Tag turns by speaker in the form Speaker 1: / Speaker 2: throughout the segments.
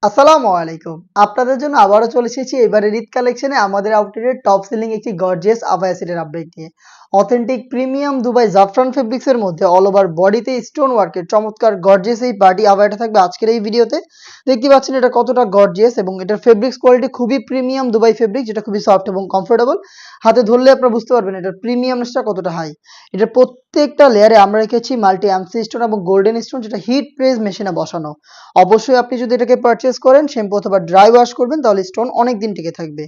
Speaker 1: আসসালামু আলাইকুম। আপনাদের জন্য আবারও চলে এসেছি এবারের ঈদ কালেকশনে আমাদের আউটলেটের টপ সেলিং একটি গর্জিয়াস আবায়া সেটের আপডেট নিয়ে। অথেন্টিক প্রিমিয়াম দুবাই জাফরান ফেব্রিক্স এর মধ্যে অল ওভার বডিতে স্টোন ওয়ার্কের চমৎকার গর্জিয়াস এই পার্টি আবায়াটা থাকবে আজকের এই ভিডিওতে। দেখতে পাচ্ছেন এটা কতটা গর্জিয়াস এবং এটার ফেব্রিক্স কোয়ালিটি খুবই প্রিমিয়াম দুবাই ফেব্রিক, যেটা খুবই সফট এবং কমফোর্টেবল। হাতে ধরলে আপনারা বুঝতে পারবেন এটার প্রিমিয়ামনেসটা কতটা হাই। এটার প্রত্যেকটা লেয়ারে আমরা রেখেছি মাল্টি এমসি স্টোন এবং গোল্ডেন স্টোন, যেটা হিট প্রেস মেশিনে বসানো। অবশ্যই আপনি যদি এটাকে পারচেজ করেন শ্যাম্পু অথবা ড্রাই ওয়াশ করবেন তাহলে স্টোন অনেক দিন টিকে থাকবে।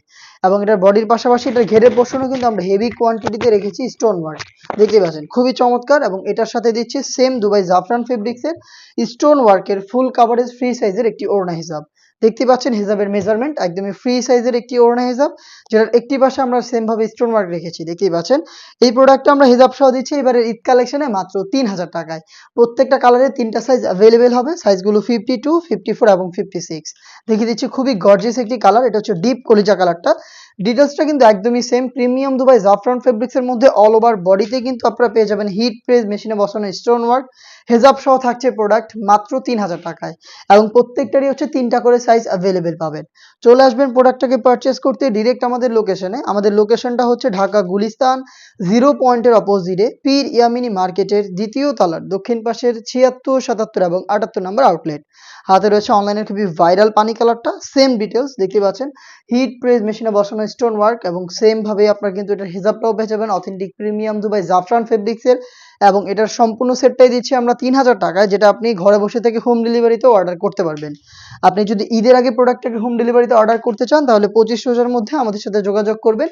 Speaker 1: এবং এটার বডির পাশাপাশি এটার ঘেরের পোর্শনও কিন্তু আমরা হেভি কোয়ান্টিটিতে রেখেছি স্টোন ওয়ার্ক। দেখতে পাচ্ছেন খুবই চমৎকার, এবং এটার সাথে দিচ্ছি সেম দুবাই জাফরান ফেব্রিক্সের স্টোন ওয়ার্কের ফুল কাভারেজ ফ্রি সাইজের একটি ওড়না হিসাব। দেখতে পাচ্ছেন হিজাবের মেজারমেন্ট একদমই ফ্রি সাইজের একটি ওড়না হিসাব, যেটার একটি পাশে আমরা সেম ভাবে স্টোন ওয়ার্ক রেখেছি। দেখতেই পাচ্ছেন এই প্রোডাক্টটা আমরা হিজাব সহ দিচ্ছি এবারে ঈদ কালেকশনে মাত্র 3000 টাকায়। প্রত্যেকটা কালারে তিনটা সাইজ অ্যাভেলেবেল হবে, সাইজগুলো 52, 54 এবং 56। দেখিয়ে দিচ্ছি খুবই গর্জিয়াস একটি কালার, এটা হচ্ছে ডিপ কলিজা কালারটা। ডিটেলসটা কিন্তু একদমই সেম প্রিমিয়াম দুবাই জাফরান ফেব্রিক্স এর মধ্যে অল ওভার বডিতে কিন্তু আপনারা পেয়ে যাবেন হিট প্রেস মেশিনে বসানো স্টোন ওয়ার্ক। হেজাব সহ থাকছে প্রোডাক্ট মাত্র 3000 টাকায়, এবং প্রত্যেকটারই হচ্ছে তিনটা করে সাইজ অ্যাভেলেবেল পাবেন। চলে আসবেন প্রোডাক্টটাকে পারচেস করতে ডিরেক্ট আমাদের লোকেশনে। আমাদের লোকেশনটা হচ্ছে ঢাকা গুলিস্তান 0 পয়েন্টের অপোজিটে পীর ইয়ামিনী মার্কেটের দ্বিতীয় তলার দক্ষিণ পাশের 76, 77 এবং 78 নম্বর আউটলেট। হাতে রয়েছে অনলাইনের খুবই ভাইরাল পানি কালারটা, সেম ডিটেলস দেখতে পাচ্ছেন হিট প্রেস মেশিনে বসানো স্টোন ওয়ার্ক, এবং সেম ভাবে আপনারা কিন্তু এটার হিজাবটাও পেয়ে যাবেন অথেন্টিক প্রিমিয়াম দুবাই জাফরান ফেব্রিক্সের। এবং এটার সম্পূর্ণ সেটটাই দিচ্ছি আমরা 3000 টাকায়, যেটা আপনি ঘরে বসে থেকে হোম ডেলিভারিতেও অর্ডার করতে পারবেন। আপনি যদি ঈদের আগে প্রোডাক্টটাকে হোম ডেলিভারিতে অর্ডার করতে চান তাহলে 2500 এর মধ্যে আমাদের সাথে যোগাযোগ করবেন।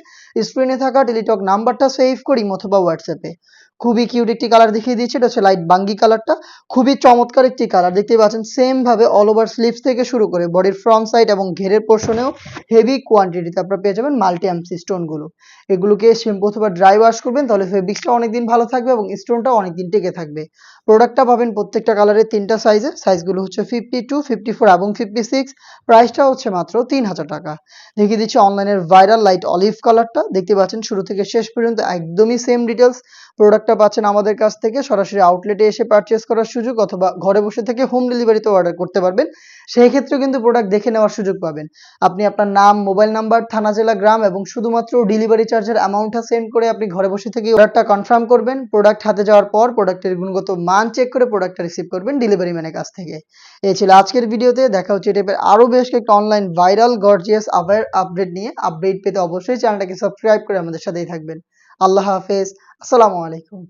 Speaker 1: স্ক্রিনে থাকা টেলিটক নাম্বারটা সেভ করি অথবা হোয়াটসঅ্যাপে। খুবই কিউট একটি কালার দেখিয়ে দিচ্ছি, এটা হচ্ছে লাইট বাঙ্গি কালারটা। খুবই চমৎকার একটি কালার, দেখতেই পাচ্ছেন সেম ভাবে অল ওভার স্লিভস থেকে শুরু করে বডির ফ্রন্ট সাইড এবং ঘেরের পোর্শনেও হেভি কোয়ান্টিটিতে আপনারা পেয়ে যাবেন মাল্টি এমসি স্টোন গুলো। এগুলোকে শ্যাম্পু অথবা ড্রাই ওয়াশ করবেন তাহলে ফেব্রিক্সটা অনেকদিন ভালো থাকবে এবং স্টোনটাও অনেকদিন টিকে থাকবে। প্রোডাক্টটা পাবেন প্রত্যেকটা কালারের তিনটা সাইজে, সাইজগুলো হচ্ছে 52, 54 এবং 56। প্রাইসটা হচ্ছে মাত্র 3000 টাকা। দেখিয়ে দিচ্ছি অনলাইনের ভাইরাল লাইট অলিভ কালারটা, দেখতে পাচ্ছেন শুরু থেকে শেষ পর্যন্ত একদমই সেম ডিটেলস। প্রোডাক্টটা পাচ্ছেন আমাদের কাছ থেকে সরাসরি আউটলেটে এসে পারচেস করার সুযোগ, অথবা ঘরে বসে থেকে হোম ডেলিভারিতে অর্ডার করতে পারবেন। সেই ক্ষেত্রে কিন্তু প্রোডাক্ট দেখে নেওয়ার সুযোগ পাবেন। আপনি আপনার নাম, মোবাইল নাম্বার, থানা, জেলা, গ্রাম এবং শুধুমাত্র ডেলিভারি চার্জের অ্যামাউন্টটা সেন্ড করে আপনি ঘরে বসে থেকে অর্ডারটা কনফার্ম করবেন। প্রোডাক্ট হাতে যাওয়ার পর প্রোডাক্টের গুণগত মান চেক করে প্রোডাক্টটা রিসিভ করবেন ডেলিভারি ম্যানের কাছ থেকে। এই ছিল আজকের ভিডিওতে। দেখা হচ্ছে এই টাইপের আরো বেশ কয়েকটা অনলাইন ভাইরাল গর্জিয়াস আপডেট নিয়ে। আপডেট পেতে অবশ্যই চ্যানেলটাকে সাবস্ক্রাইব করে আমাদের সাথেই থাকবেন। আল্লাহ হাফেজ। আসসালামু আলাইকুম।